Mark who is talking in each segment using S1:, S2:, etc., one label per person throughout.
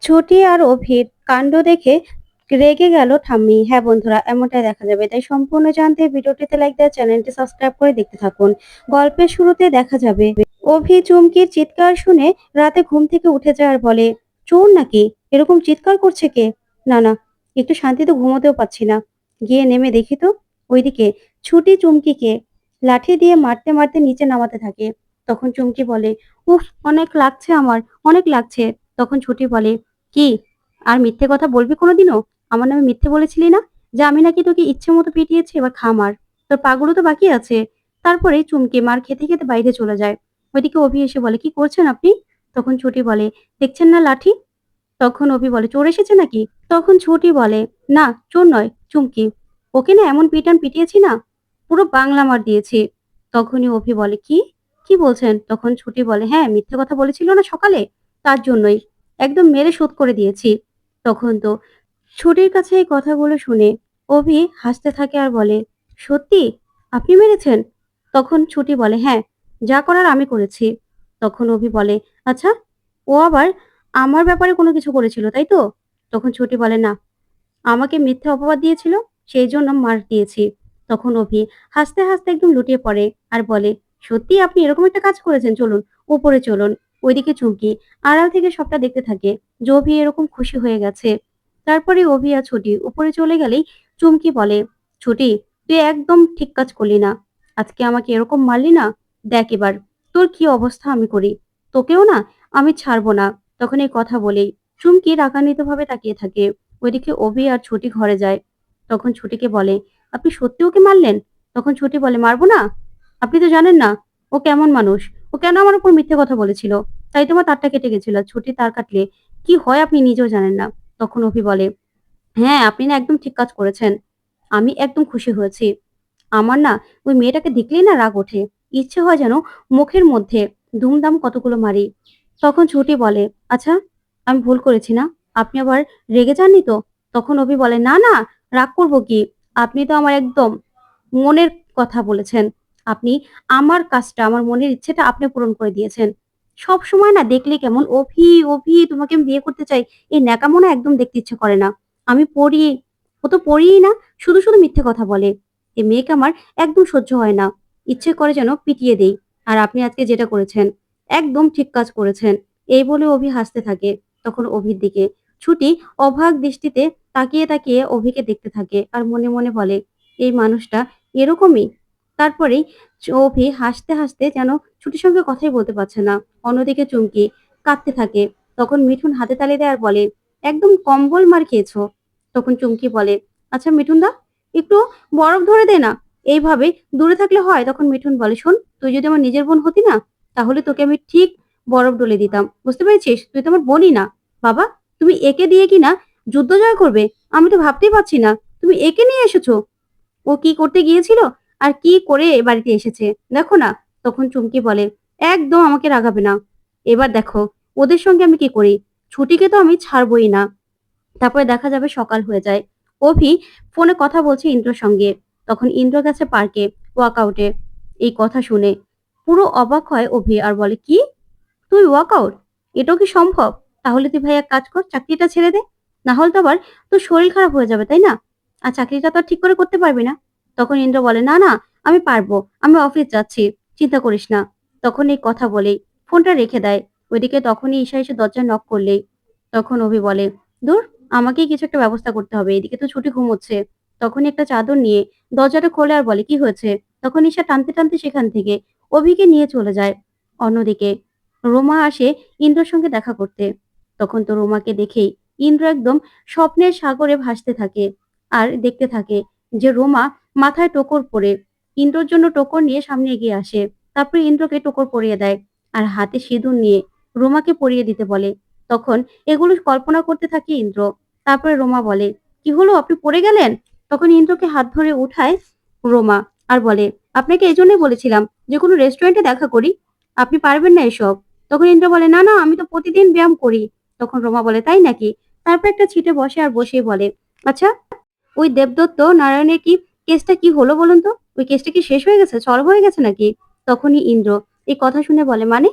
S1: ছুটি আর অভির কাণ্ড দেখে রেগে গেল ঠাম্মি। হ্যাঁ বন্ধুরা, এমনটাই দেখা যাবে। তাই সম্পূর্ণ জানতে ভিডিওটিতে লাইক দেওয়া, চ্যানেলটি সাবস্ক্রাইব করে দেখতে থাকুন। গল্পের শুরুতে দেখা যাবে অভি চুমকির চিৎকার শুনে রাতে ঘুম থেকে উঠে যায় আর বলে, চোর নাকি? এরকম চিৎকার করছে কে? না না, একটু শান্তিতে ঘুমোতেও পাচ্ছি না। গিয়ে নেমে দেখি তো। ওইদিকে ছুটি চুমকিকে লাঠি দিয়ে মারতে মারতে নিচে নামাতে থাকে। তখন চুমকি বলে, উফ, অনেক লাগছে আমার, অনেক লাগছে। তখন ছুটি বলে, কি? আর মিথ্যে কথা বলবি কোনোদিনও? আমার নামে মিথ্যে বলেছিলি না যে আমি নাকি তোকে ইচ্ছে মতো পিটিয়েছি, এবার খা মার। তোর পাগুলো তো বাকি আছে। তারপরে চুমকি মার খেতে খেতে বাইরে চলে যায়। ওইদিকে অভি এসে বলে, কি করছেন আপনি? তখন ছুটি বলে, দেখছেন না লাঠি? তখন অভি বলে, চোর এসেছে নাকি? তখন ছুটি বলে, না চোর নয়, চুমকি। ওকে না এমন পিটান পিটিয়েছি না, পুরো বাংলা মার দিয়েছি। তখনই অভি বলে, কি? কি বলছেন? তখন ছুটি বলে, হ্যাঁ মিথ্যে কথা বলেছিল না সকালে, তার জন্যই একদম মেরে শোধ করে দিয়েছি। তখন তো ছুটির কাছে এই কথাগুলো শুনে অভি হাসতে থাকে আর বলে, সত্যি আপনি মেরেছেন? তখন ছুটি বলে, হ্যাঁ, যা করার আমি করেছি। তখন অভি বলে, আচ্ছা, ও আবার আমার ব্যাপারে কোনো কিছু করেছিল তাই তো? তখন ছুটি বলে, না, আমাকে মিথ্যে অপবাদ দিয়েছিল, সেই জন্য মার দিয়েছি। তখন অভি হাসতে হাসতে একদম লুটিয়ে পড়ে আর বলে, সত্যি আপনি এরকম একটা কাজ করেছেন, চলুন উপরে চলুন। ওইদিকে চুমকি আড়াল থেকে সবটা দেখতে থাকে যে অভি এরকম খুশি হয়ে গেছে। তারপরে অভি আর ছুটি উপরে চলে গেলেই চুমকি বলে, ছুটি, তুই একদম ঠিক কাজ করলি না। আজকে আমাকে এরকম মারলি না, দেখ এবার তোর কি অবস্থা আমি করি। তোকেও না আমি ছাড়বো না। তখন এই কথা বলেই চুমকি রাগান্বিত ভাবে তাকিয়ে থাকে। ওইদিকে অভি আর ছুটি ঘরে যায়। তখন ছুটিকে বলে, আপনি সত্যি ওকে মারলেন? তখন ছুটি বলে, মারবো না? আপনি তো জানেন না ও কেমন মানুষ। ও কেন আমার উপর মিথ্যে কথা বলেছিল, তাই তোমার তারটা কেটে গেছিল। আর ছুটি তার কাটলে কি হয় আপনি নিজেও জানেন না। তখন অভি বলে, হ্যাঁ আপনি না একদম ঠিক কাজ করেছেন। আমি একদম খুশি হয়েছি। আমার না ওই মেয়েটাকে দেখলেই না রাগ ওঠে। ইচ্ছে হয় যেন মুখের মধ্যে দুমদাম কতগুলো মারি। তখন ছুটি বলে, আচ্ছা, আমি ভুল করেছি না? আপনি আবার রেগে যাননি তো? তখন অভি বলে, না না, রাগ করবো কি? আপনি তো আমার একদম মনের কথা বলেছেন। আপনি আমার কাজটা, আমার মনের ইচ্ছেটা আপনি পূরণ করে দিয়েছেন। সবসময় না দেখলে কেমন অভি, অভি তোমাকে আমি বিয়ে করতে চাই, এই ন্যাকামো না একদম দেখতে ইচ্ছে করে না। আমি পড়ি, ও তো পড়িই না, শুধু শুধু মিথ্যে কথা বলে। এই মেয়েকে আমার একদম সহ্য হয় না। ইচ্ছে করে যেন পিটিয়ে দেই। আর আপনি আজকে যেটা করেছেন, একদম ঠিক কাজ করেছেন। এই বলে অভি হাসতে থাকে। তখন অভির দিকে ছুটি অবাক দৃষ্টিতে তাকিয়ে তাকিয়ে অভিকে দেখতে থাকে আর মনে মনে বলে, এই মানুষটা এরকমই। তারপরেই অভি হাসতে হাসতে যেন ছুটির সঙ্গে কথাই বলতে পারছে না। অন্যদিকে চুমকি কাঁদতে থাকে। তখন মিঠুন হাতে তালি দেয় আর বলে, একদম কম্বল মার খেয়েছো। তখন চুমকি বলে, আচ্ছা মিঠুন দা, একটু বরফ ধরে দে না, এইভাবে দূরে থাকলে হয়? তখন মিঠুন বলে, শোন, তুই যদি আমার নিজের বোন হতি না, তাহলে তোকে আমি ঠিক বরফ ডলে দিতাম, বুঝতে পেরেছিস? তুই তো আমার বোনই না। বাবা, তুমি একে দিয়ে কি না যুদ্ধ জয় করবে? আমি তো ভাবতেই পারছি না, তুমি একে নিয়ে এসেছো। ও কি করতে গিয়েছিল আর কি করে এ বাড়িতে এসেছে দেখো না। তখন চুমকি বলে, একদম আমাকে রাগাবে না। এবার দেখো ওদের সঙ্গে আমি কি করি। ছুটিকে তো আমি ছাড়বই না। তারপরে দেখা যাবে সকাল হয়ে যায়। অভি ফোনে কথা বলছে ইন্দ্রর সঙ্গে। তখন ইন্দ্র গেছে পার্কে ওয়ার্কআউটে। এই কথা শুনে পুরো অবাক হয় অভি আর বলে, কি? তুই ওয়ার্কআউট? এটাও কি সম্ভব? তাহলে তুই ভাই এক কাজ কর, চাকরিটা ছেড়ে দে। না হলে তো আবার তোর শরীর খারাপ হয়ে যাবে, তাই না? আর চাকরিটা তো আর ঠিক করে করতে পারবি না। তখন ইন্দ্র বলে, না না, আমি পারবো, আমি অফিস যাচ্ছি, চিন্তা করিস না। তখন এই কথা বলেই ফোনটা রেখে দেয়। ওইদিকে তখনই ঈশা এসে দরজায় নক করলেই তখন অভি বলে, দূর, আমাকেই কিছু একটা ব্যবস্থা করতে হবে, এদিকে তো ছুটি ঘুমোচ্ছে। তখনই একটা চাদর নিয়ে দরজাটা খোলে আর বলে, কি হয়েছে? তখন ঈশা টানতে টানতে সেখান থেকে অভিকে নিয়ে চলে যায়। অন্যদিকে রোমা আসে ইন্দ্রর সঙ্গে দেখা করতে। তখন তো রোমাকে দেখেই ইন্দ্র একদম স্বপ্নের সাগরে ভাসতে থাকে আর দেখতে থাকে যে রোমা মাথায় টোকর পরে ইন্দ্রর জন্য টোকর নিয়ে সামনে এগিয়ে আসে। তারপরে ইন্দ্রকে টোকর পরিয়ে দেয় আর হাতে সিঁদুর নিয়ে রোমাকে পরিয়ে দিতে বলে। তখন এগুলো কল্পনা করতে থাকে ইন্দ্র। তারপরে রোমা বলে, কি হলো, আপনি পড়ে গেলেন? তখন ইন্দ্রকে হাত ধরে উঠায় রোমা আর বলে, আপনাকে এই জন্যই বলেছিলাম যে কোনো রেস্টুরেন্টে দেখা করি, আপনি পারবেন না এসব। তখন ইন্দ্র বলে, না না, আমি তো প্রতিদিন ব্যায়াম করি। তখন রোমা বলে, তাই নাকি? তারপর একটা ছিটে বসে আর বসেই বলে, আচ্ছা, ওই দেবদত্ত নারায়ণের কি কেসটা কি হলো বলুন তো? ওই কেসটা কি শেষ হয়ে গেছে, সলভ হয়ে গেছে নাকি? তখনই ইন্দ্র এই কথা শুনে বলে, মানে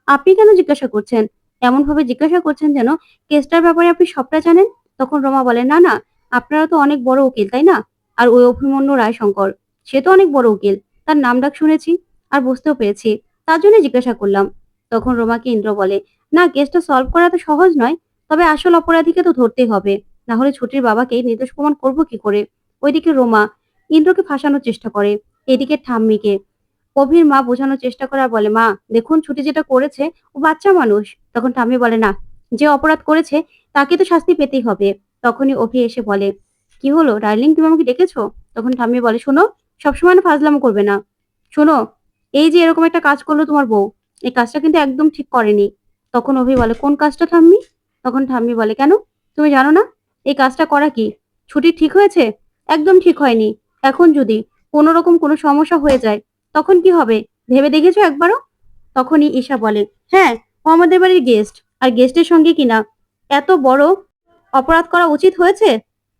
S1: আপনি কেন জিজ্ঞাসা করছেন? এমন ভাবে জিজ্ঞাসা করছেন যেন কেসটার ব্যাপারে আপনি সবটা জানেন। তখন রমা বলে, না না, আপনারা তো অনেক বড় উকিল তাই না? আর ওই অভিমন্যু রায়শঙ্কর, সে তো অনেক বড় উকিল, তার নাম ডাক শুনেছি আর বুঝতেও পেরেছি, তার জন্য জিজ্ঞাসা করলাম। তখন রোমাকে ইন্দ্র বলে, না, কেসটা সলভ করা তো সহজ নয়, তবে আসল অপরাধীকে তো ধরতেই হবে, না হলে ছুটির বাবাকে নির্দোষ প্রমাণ করবো কি করে। ওইদিকে রোমা ইন্দ্রকে ফাঁসানোর চেষ্টা করে, এদিকে ঠাম্মিকে অভির মা বোঝানোর চেষ্টা করে আর বলে, মা দেখুন, ছুটি যেটা করেছে ও বাচ্চা মানুষ। তখন ঠাম্মি বলে, না, যে অপরাধ করেছে তাকে তো শাস্তি পেতেই হবে। তখনই অভি এসে বলে, কি হলো ডার্লিং, তুমি আমাকে ডেকেছো? তখন ঠাম্মি বলে, শোনো, সবসময় না ফাজলামো করবে না। শোনো, এই যে এরকম একটা কাজ করলো তোমার বউ, এই কাজটা কিন্তু একদম ঠিক করেনি। তখন অভি বলে, কোন কাজটা ঠাম্মি? তখন ঠাম্মি বলে, কেন, তুমি জানো না এই কাজটা করা কি? ছুটি ঠিক হয়েছে? একদম ঠিক হয়নি। এখন যদি কোনো রকম কোনো সমস্যা হয়ে যায় তখন কি হবে, ভেবে দেখেছো একবারও? তখনই ঈশা বলে, হ্যাঁ, ও আমাদের বাড়ির গেস্ট, আর গেস্টের সঙ্গে কিনা এত বড় অপরাধ করা উচিত হয়েছে?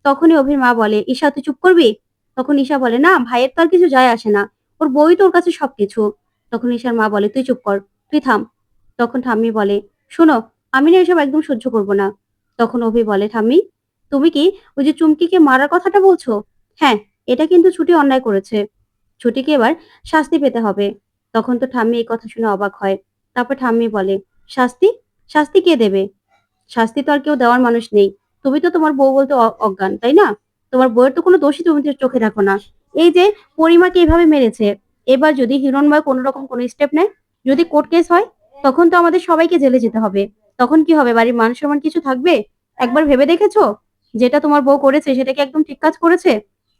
S1: তখনই অভির মা বলে, ঈশা তুই চুপ করবি? তখন ঈশা বলে, না, ভাইয়ের তো আর কিছু যায় আসে না, ওর বই তো ওর কাছে সবকিছু। তখন ঈশার মা বলে, তুই চুপ কর, তুই থাম। তখন ঠাম্মি বলে, শোনো, আমি না এসব একদম সহ্য করবো না। তখন অভি বলে, ঠাম্মি, তুমি কি ওই যে চুমকিকে মারার কথাটা বলছো? হ্যাঁ, এটা কিন্তু ছুটি অন্যায় করেছে, ছুটিকে এবার শাস্তি পেতে হবে। তখন তো ঠাম্মি এই কথা শুনে অবাক হয়। তারপর ঠাম্মি বলে, শাস্তি? শাস্তি কে দেবে? শাস্তি তো আর কেউ দেওয়ার মানুষ নেই। তুমি তো তোমার বউ বলতে অজ্ঞান, তাই না? তোমার বউয়ের তো কোনো দোষই তুমি তো চোখে দেখো না। এই যে পরিমাকে এভাবে মেরেছে, এবার যদি হিরণময় কোনো রকম কোনো স্টেপ নেয়, যদি কোর্ট কেস হয়, তখন তো আমাদের সবাইকে জেলে যেতে হবে। তখন কি হবে, বাড়ির মান সম্মান কিছু থাকবে? একবার ভেবে দেখেছো যেটা তোমার বউ করেছে সেটা কি একদম ঠিক কাজ করেছে?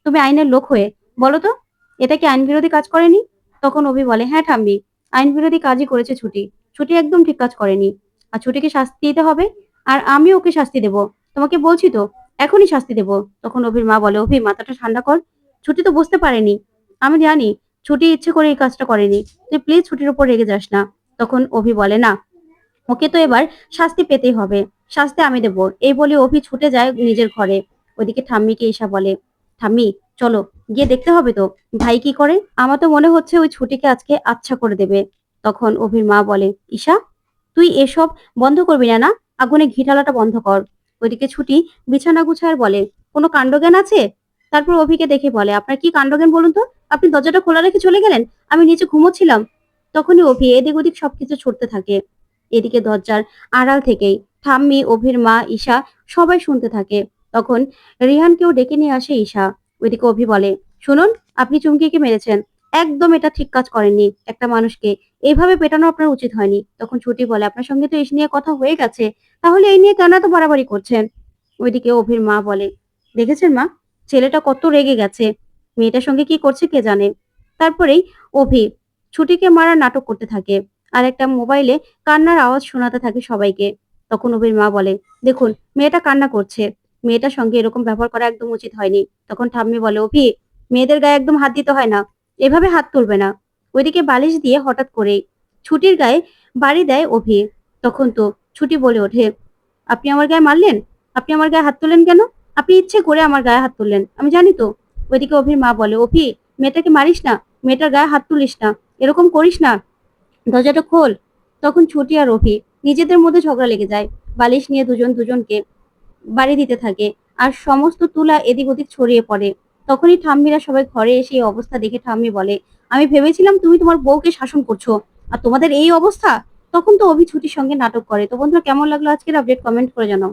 S1: তুমি আইনের লোক হয়ে বলো তো, এটা কি আইন বিরোধী কাজ করেনি? তখন অভি বলে, হ্যাঁ ঠাম্মি, আইন বিরোধী কাজই করেছে ছুটি, ছুটি একদম ঠিক কাজ করেনি, আর ছুটিকে শাস্তি দিতে হবে। আর আমি ওকে শাস্তি দেব, তোমাকে বলছি তো, এখনই শাস্তি দেব। তখন অভির মা বলে, অভি মাথাটা ঠান্ডা কর, ছুটি তো বুঝতে পারেনি, আমি জানি ছুটি ইচ্ছে করে এই কাজটা করেনি, তুই প্লিজ ছুটির উপর রেগে যাস না। তখন অভি বলে, না, ওকে তো এবার শাস্তি পেতেই হবে, শাস্তি আমি দেব। এই বলে অভি ছুটে যায় নিজের ঘরে। ওইদিকে ঠাম্মিকে ঈশা বলে, ঠাম্মি চলো, গিয়ে দেখতে হবে তো ভাই কি করে, আমার তো মনে হচ্ছে ওই ছুটিকে আজকে আচ্ছা করে দেবে। তখন অভির মা বলে, ঈশা তুই এসব বন্ধ করবি না, না, আগুনে ঘি ঢালাটা বন্ধ কর। ওইদিকে ছুটি বিছানা গুছায় বলে, কোনো কাণ্ডজ্ঞান আছে? তারপর অভিকে দেখে বলে, আপনার কি কাণ্ডজ্ঞান বলুন তো, আপনি দরজাটা খোলা রেখে চলে গেলেন, আমি নিচে ঘুমোচ্ছিলাম। তখনই অভি এদিক ওদিক সবকিছু ছুটতে থাকে। এদিকে দরজার আড়াল থেকেই ঠাম্মি, অভির মা, ঈশা সবাই শুনতে থাকে। তখন রিহানকেও ডেকে নিয়ে আসে ঈশা। ওইদিকে অভি বলে, শুনুন, আপনি চুমকিকে মেরেছেন, একদম এটা ঠিক কাজ করেননি, একটা মানুষকে এইভাবে পেটানো আপনার উচিত হয়নি। তখন ছুটি বলে, আপনার সঙ্গে তো এই নিয়ে কথা হয়ে গেছে, তাহলে এই নিয়ে কেন এত বাড়াবাড়ি করছেন? ওইদিকে অভির মা বলে, দেখেছেন মা, ছেলেটা কত রেগে গেছে, মেয়েটার সঙ্গে কি করছে কে জানে। তারপরেই অভি ছুটিকে মারার নাটক করতে থাকে, আর একটা মোবাইলে কান্নার আওয়াজ শোনাতে থাকে সবাইকে। তখন অভির মা বলে, দেখুন, মেয়েটা কান্না করছে, মেয়েটার সঙ্গে এরকম ব্যবহার করা একদম উচিত হয়নি। তখন ঠাম্মি বলে, অভি, মেয়েদের গায়ে একদম হাত দিতে হয় না, এভাবে হাত তুলবে না। ওইদিকে বালিশ দিয়ে হঠাৎ করেই ছুটির গায়ে বাড়ি দেয় অভি। তখন তো ছুটি বলে ওঠে, আপনি আমার গায়ে মারলেন, আপনি আমার গায়ে হাত তুললেন কেন? আপনি ইচ্ছে করে আমার গায়ে হাত তুললেন, আমি জানি তো। ওইদিকে অভির মা বলে, অভি, মেয়েটাকে মারিস না, মেয়েটার গায়ে হাত তুলিস না, এরকম করিস না, দরজাটা খোল। তখন ছুটি আর অভি নিজেদের মধ্যে ঝগড়া লেগে যায়, বালিশ নিয়ে দুজন দুজনকে বাড়ি দিতে থাকে, আর সমস্ত তুলা এদিক ওদিক ছড়িয়ে পড়ে। তখনই ঠাম্মিরা সবাই ঘরে এসে এই অবস্থা দেখে ঠাম্মি বলে, আমি ভেবেছিলাম তুমি তোমার বউকে শাসন করছো, আর তোমাদের এই অবস্থা। তখন তো অভি ছুটির সঙ্গে নাটক করে। তো বন্ধুরা, কেমন লাগলো আজকের আপডেট, কমেন্ট করে জানাও।